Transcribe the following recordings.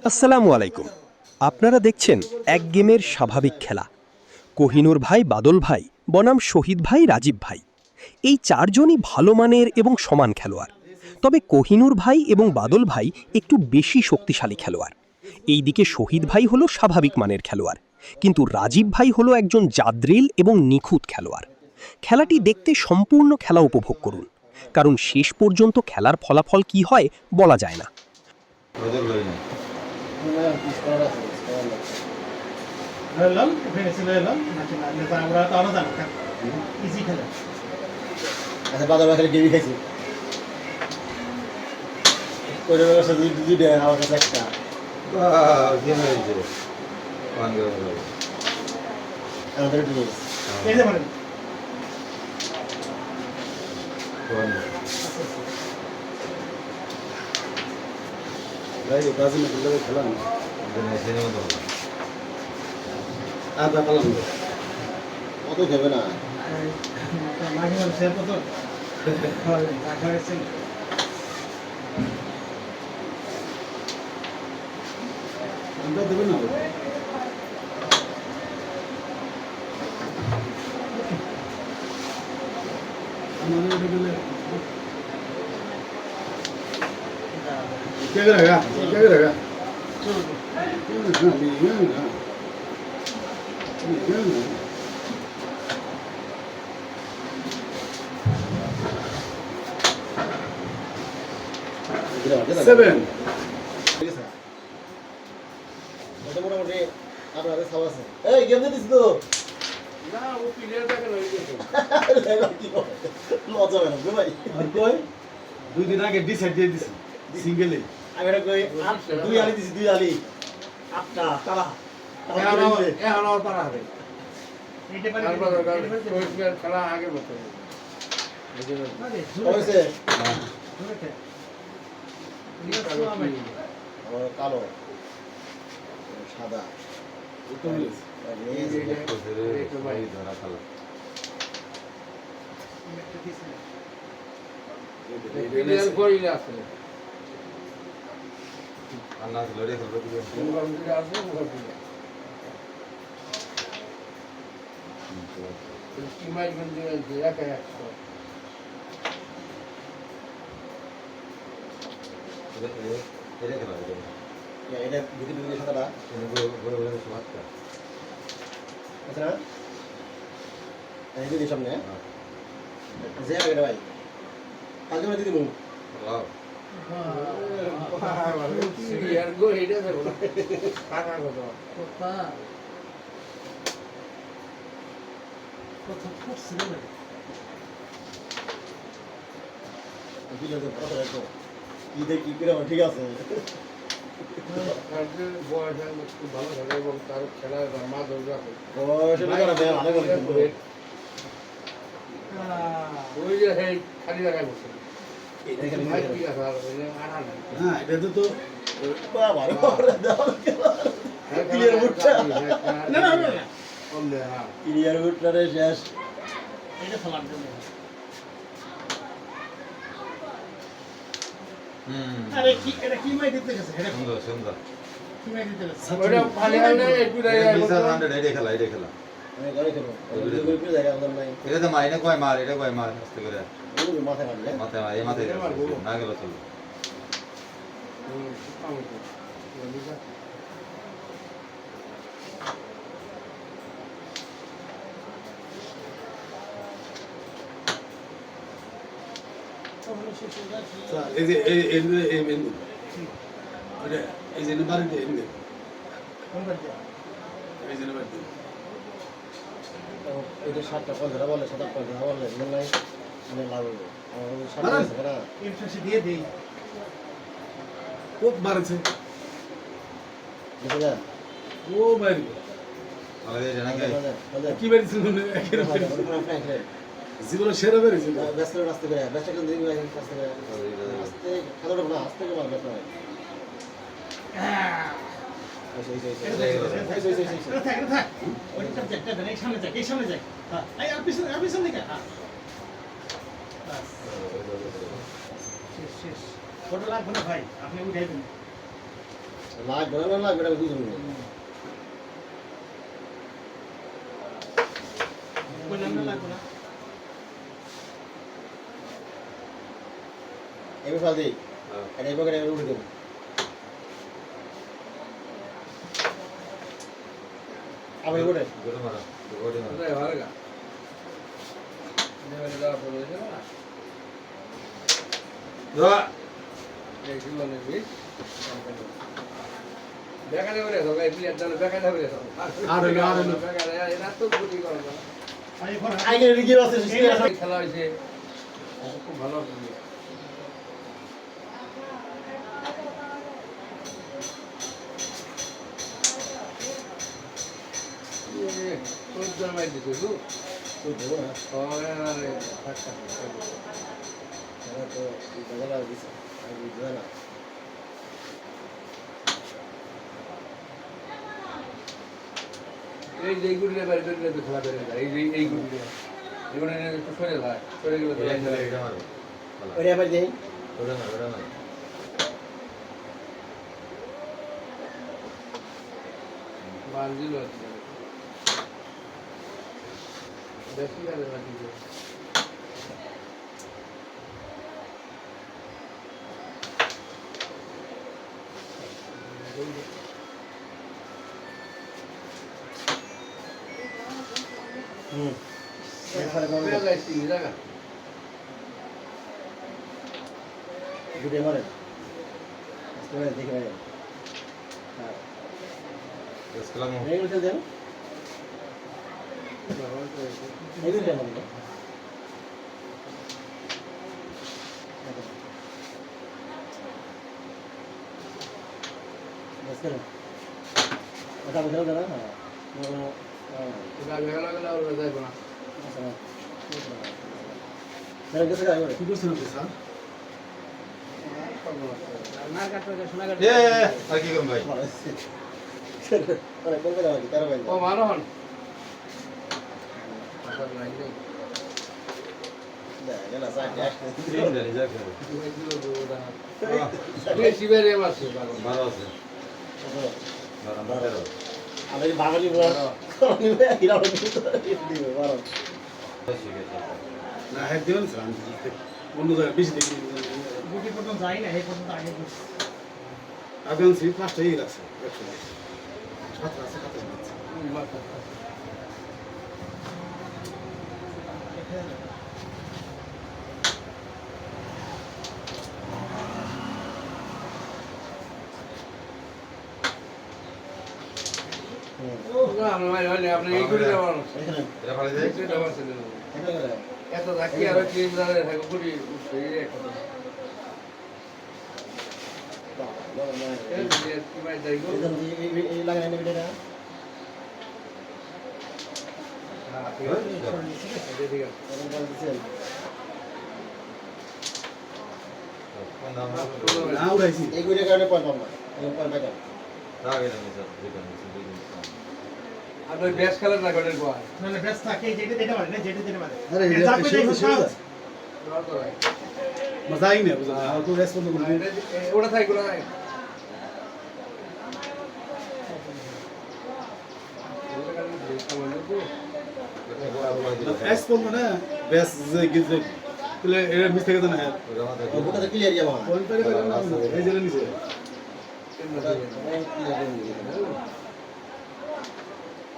আসসালামু আলাইকুম। আপনারা দেখছেন এক গেমের স্বাভাবিক খেলা। কোহিনুর ভাই, বাদল ভাই বনাম শহীদ ভাই, রাজীব ভাই, এই চারজনই ভালো মানের এবং সমান খেলোয়াড়। তবে কোহিনুর ভাই এবং বাদল ভাই একটু বেশি শক্তিশালী খেলোয়াড়। এইদিকে শহীদ ভাই হলো স্বাভাবিক মানের খেলোয়াড়, কিন্তু রাজীব ভাই হলো একজন জাদ্রিল এবং নিখুঁত খেলোয়াড়। খেলাটি দেখতে সম্পূর্ণ খেলা উপভোগ করুন, কারণ শেষ পর্যন্ত খেলার ফলাফল কি হয় বলা যায় না। আচ্ছা বাজার বাজারে গেবি খাইছি আমার কাছে একটা আমাদের খেলা আর দেখালাম কত খেবে না দেবে না क्या करेगा क्या करेगा सेवन মোটামুটি আপনাদের সব আছে এই গেম দিস তো না ও প্লেয়ারটাকে লই গেছে লজ্জা হবে না ভাই আর কই দুই দিন আগে ডিসাইড দিয়ে দিছি সিঙ্গেলে আমি কই দুই আলি দিছি দুই আলি আটটা তারা এখন আর তারা হবে এইটা পারে আর খেলা আগে বলতে হইছে কালো সাদা এটা দুটি দুটি সাদাটা আচ্ছা না এই যে সামনে যে এটা ভাই কালকে মানে দিদি মু সিরিয়ার গো এইটা দেখো না টাকা কত ফুটছে না দিলে তো পড়া রাখো কি দেখি কি রকম ঠিক আছে বয়স ভালো থাকে এবং তার খেলার মা দৌড় রাখে বয়স ওই যে খালি জায়গায় বসে হ্যাঁ এটা তো ক্লিয়ার উঠটা ক্লিয়ার উঠটা শেষ এটা ফলার জন্য আরে কি এটা কি মাই দিতে গেছে এটা সুন্দর সুন্দর কি মাই দিতে গেছে ওটা খালি হলে একটু রাই 200 এটা খেলা আমি গাড়ি করব ওই গ্রুপে জায়গা আমাদের নাই এটা তো মাইনে কয় মার এটা কয় মার আস্তে করে ওই মাথায় মারলে মাথায় এই মাথায় না গেল চল এই যে এই যে নাম্বার দিয়ে এনে নাম্বার দিয়ে এই যে নাম্বার দিয়ে এটা 7টা কল ধরা বলে 7টা কল ধরা বলে নাই মানে লাভ হবে আমার 7টা ধরা ইনফ্রেশন দিয়ে দেই খুব মারছে বুঝলা ও মারি আরে জানা কি বেরিয়েছিল জীবনে সেরা বেরিয়েছিল ব্যস্ত রাস্তা করে ব্যস্ত করে দিই রাস্তা করে আস্তে খেলাটা না আস্তে করে মার ব্যস্ত হয় সামনে যাক আর পিছনে শেষ ফটো লাগবে না ভাই আপনি উঠাই দেন লাগবে না লাগবে না বুঝুন না এবার ফাল দিই এটা এবার উঠে দেব আবার উঠে গোটা মারা গোটা মারা দোয়া আগে রিগে আছে খেলা হয়েছে খুব ভালো তো দেব না তাহলে তো দাদা দিছে আর বুঝবে না এই যে এইগুলো বাইরে বেরিয়ে তো খেলা বেরিয়ে যায় এই যে এইগুলো এগুলো একটু সরে যায় সরে গেলে তো লাইন যায় এটা মারো ওরে আবার দেই গোটা মারো বান্দিল বেশি গেলে নাকি হুম এখানে কোন যাইছি জায়গা গুডে মারে আজকে দেখে ভাই হ্যাঁ আসসালামু এই উঠে দেন এই উঠে দেন बस करो बता बता जरा हां এটা গেলা গেলা ওর যাইব না मेरा कैसे का है কি করছেন আপনি স্যার? না কাটতে শোনা কাটতে এ আর কি করব ভাই अरे बोल बता तारा भाई ও মানো হন আচ্ছা লাইন নেই ये ना सा डैश তিন জানি যা করে এগুলো ওটা বেশি বেরে মারছে পাগল ভালো আছে ভালো মারো আমি বাঙালি বল নিবে হিরা দিবে বারো ঠিক আছে না হ্যাঁ দেবেন স্যার আমি দিতে। অন্য জায়গায় বেশি দেখি গুটি পর্যন্ত যাই না এই পর্যন্ত আগে করছি আগে আনছি 5টা এই লাগছে 100 সাত আছে সাথে যাচ্ছে না আমি মানে আপনি এইগুলো দেওয়ার এখানে এটা ভালো দে এইগুলো দেওয়ার ছিল এখানে এত রাখি আর কি জানে থাকে গুলি এই একটা এই যে কি ভাই যাইগো एकदम ये लगा है बेटा হ্যাঁ ঠিক আছে ঠিক আছে एकदम कर दीजिए কোন নাম না উড়াইছি एक वीडियो करने पर पाऊंगा ये पर बैठा রাগে না স্যার দেখুন আর ওই ব্যাস খেলার না গড়ের গোয়া না না ব্যস্ত থাকে যেটা দিতে পারে না যেটা দিতে পারে আরে যাক করে দেখো সব দেওয়ার তো ভাই মজাই না বুঝা আর তো রেসপন্স করব ওটা থাই গুলো নাই রেসপন্স না বেশ যে গিয়ে তাহলে এর মিস থেকে না হ্যাঁ और बुका तो क्लियर किया वहां পয়েন্ট পেরে না এই যে নিচে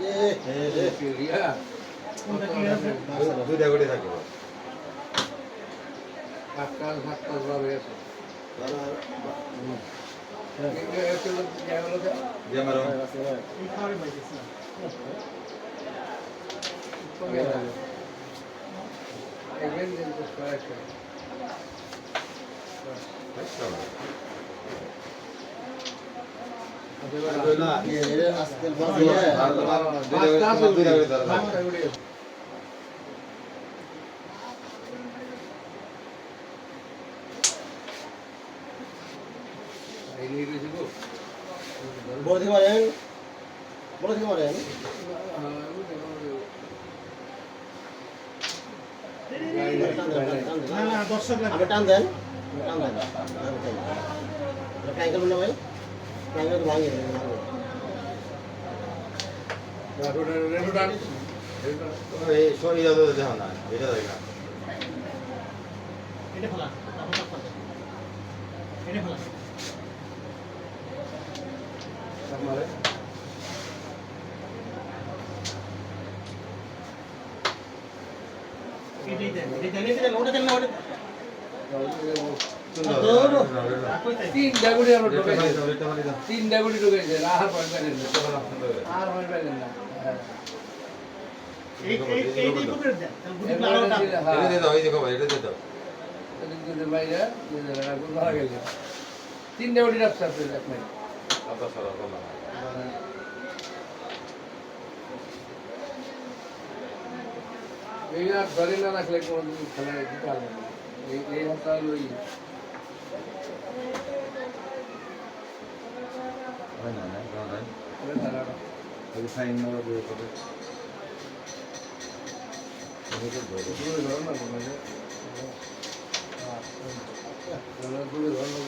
ये দুইটা করে থাকবে আজকাল হাতটা ভাবে আছে যে মারো এই খাওয়ারে পাইতেছ না না ये आजकल बात ये है দুইটা করে ধরা बोल दी मारे बोल दी मारे না না দর্শক লাগে আমি টান দেন টান দেন আমি টান দেন কাইকেল বলে ভাই ভাঙে তো ভাঙে এই সরি দাদা দেখো না এটা দেখা এটা ফেলা তারপর চাপ করতে এটা ফেলা এটাই দেন ওটা দেন না ওটা তিন ডাগুড়ি আমরা ঢুকাইছি তিন ডাগুড়ি ঢুকাইছে আর ভয় পাইলেন না আর ভয় পাইলেন না এইটাই গুটির দেন গুটি আরো টাপ এটা দিয়ে দাও এই দেখো ভাই এটা দিয়ে দাও বাইরে ধরা গেল তিন ডাগুড়ি রাখছে আপনি আবার সারা বলা এই আর ধরে না রাখলে কোনো খেলা দিতে পারবে না এই হতাল ওই হয় না না না ধারাটা এই সাইন মারা দিয়ে কত দূরে ধরো না দূরে ধরো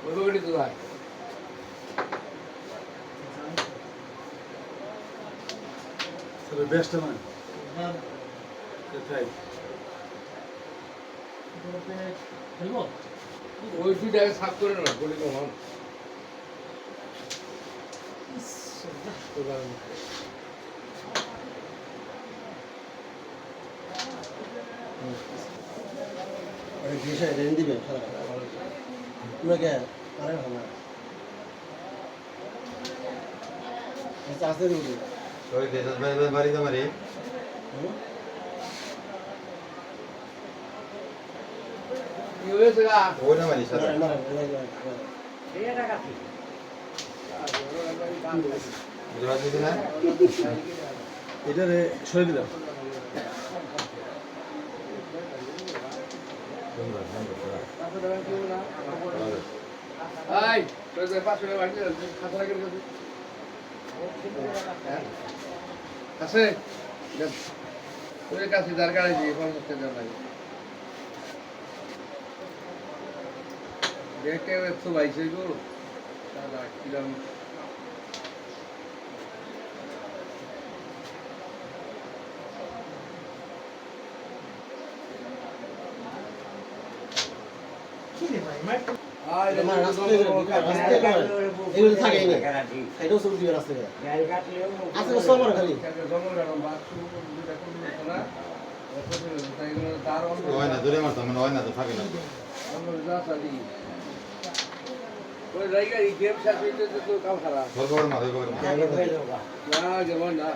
ওই বগড়ি তো ভাই তাহলে বেস্ট না হ্যাঁ এটাই ওটাতে খেলবো ওই দুইটা সাফ করে না বলি কমান আরে গেছে রেন দিবে সারা তোমাকে পারে না আচ্ছা আসতে দিবি ওই দেশাস ভাই বাড়ি তোমারে কি হয়েছে গা ওই না মারি সারা বুঝতে পারছিস না এটারে সরে দিলাম সুন্দর এই তোর যে পাঁচশো টাকা বাড়িতে খাতা রাখে আছে তোর কাছে যার গাড়ি দিয়ে 50 টাকা লাগে দেখে তো ভাইছে গো দাদা কিরম কি রে ভাই মার আয় আমার রাস্তায় এগুলো থাকে না এটাও সব দিবে রাস্তায় আছে তো সবার খালি জঙ্গল গাড়ি বাসু দুটা কোন না এগুলো তার হয় না দূরে মারতাম মানে হয় না তো থাকে না অন্য যা চালি ওই জায়গা এই গেম সাথে তো কাম খারাপ তোর খবর মা তোর খবর মা না যেমন না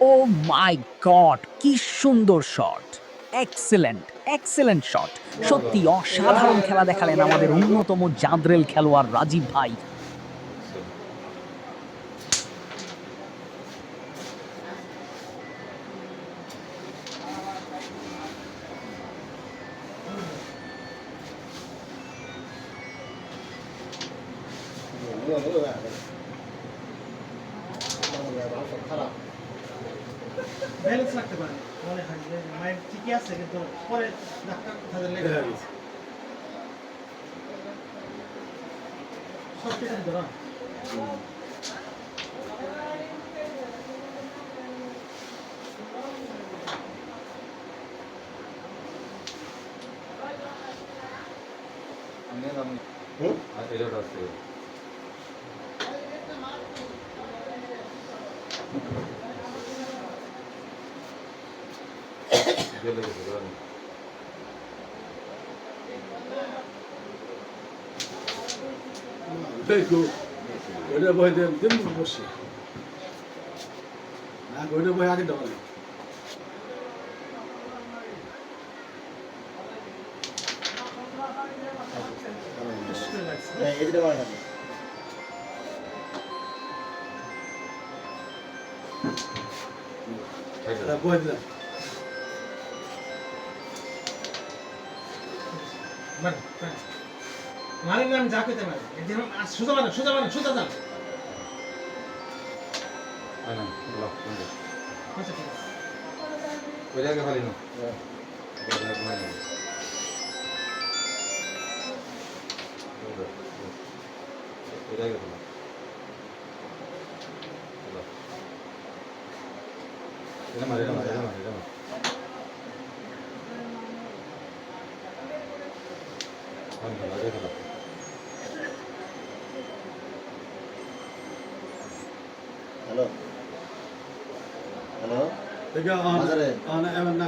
ও মাই গড কি সুন্দর শট এক্সেলেন্ট শট সত্যি অসাধারণ খেলা দেখালেন আমাদের অন্যতম জাদ্রেল খেলোয়াড় রাজীব ভাই খারাপ ব্যালেন্স রাখতে পারে মনে হয় যে মায়ের ঠিকই আছে কিন্তু পরে ডাক্তার তাদের লেগে গেছে সব কিছু ধরা এটা আসছে গেলে গেছে জানি দেখো ওইটা বই দেন দিন বসে না ওইটা বই আগে দাও এদিকে মারা বই দিলাম মানে আমি যা পেতে পারি সোজা যান হয় না লক আচ্ছা ঠিক আছে ওইটা আগে ফালি না ওইটা ঘুমাই না ওইটা আগে ফালা এটা মার হ্যালো হ্যালো দেখে বাজারে এমন না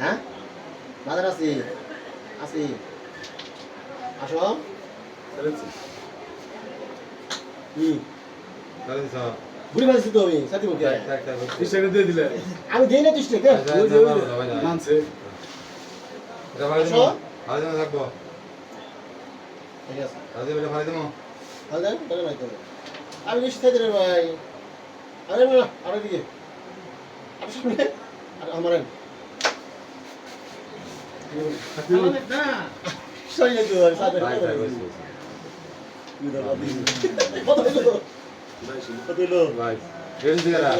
হ্যাঁ বাজার আছি আছি আসো চলেছি কি তাহলে স্যার বুড়ি বাজছি তো আমি সাথী বলতে টিশার্ট দিয়ে দিলে আমি দেই না তুই কে মানছে এটা ফালি আসো। দেবো ফালি দেবো থাকবো ঠিক আছে ফালি দেবো ফালি দেবো ভালো দেন তাহলে নাই তো আমি নিশ্চিত থাকি রে ভাই আরে না আরে দিকে আপনি শুনে আর আমার অনেক না সই না তো সাথে ভাই ভাই বসে কত হলো কত হলো ভাই রেডি দিকে রাখ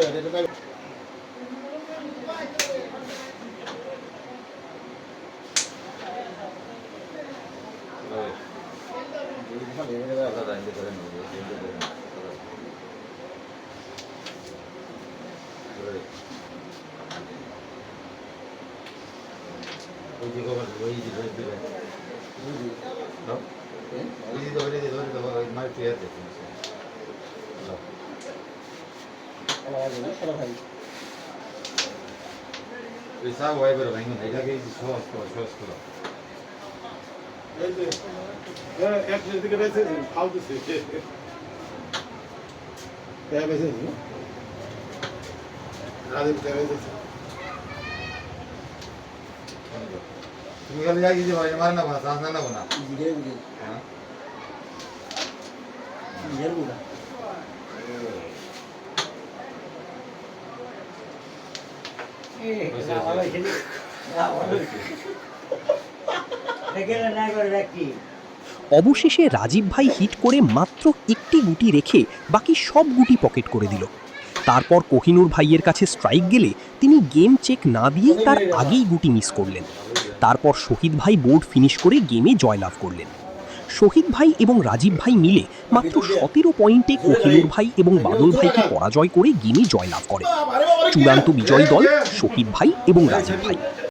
কথা রাইতে করে নেব ওই যে খবর ওই যে ধরে দিবে ওই যে ধরে ধরে মার তুই আছে ওই সব ওই বড় ভাই না এটাকে সহজ করো এই যে এক দিকে রয়েছে ফালতুছে পেয়ে গেছে রাজীব পেয়ে গেছে তুমি খালি যাই যে ভাই মার না ভাষা চান্স না না জিগে জিগে হ্যাঁ জিগে বুড়া অবশেষে রাজীব ভাই হিট করে মাত্র একটি গুটি রেখে বাকি সব গুটি পকেট করে দিল। তারপর কোহিনূর ভাইয়ের কাছে স্ট্রাইক গেলে তিনি গেম চেক না দিয়ে তার আগেই গুটি মিস করলেন। তারপর শহীদ ভাই বোর্ড ফিনিশ করে গেমে জয়লাভ করলেন। শহীদ ভাই এবং রাজীব ভাই মিলে মাত্র 17 পয়েন্টে কোহিনূর ভাই এবং বাদল ভাইকে পরাজয় করে গেমে জয়লাভ করে। চূড়ান্ত বিজয়ী দল শহীদ ভাই এবং রাজীব ভাই।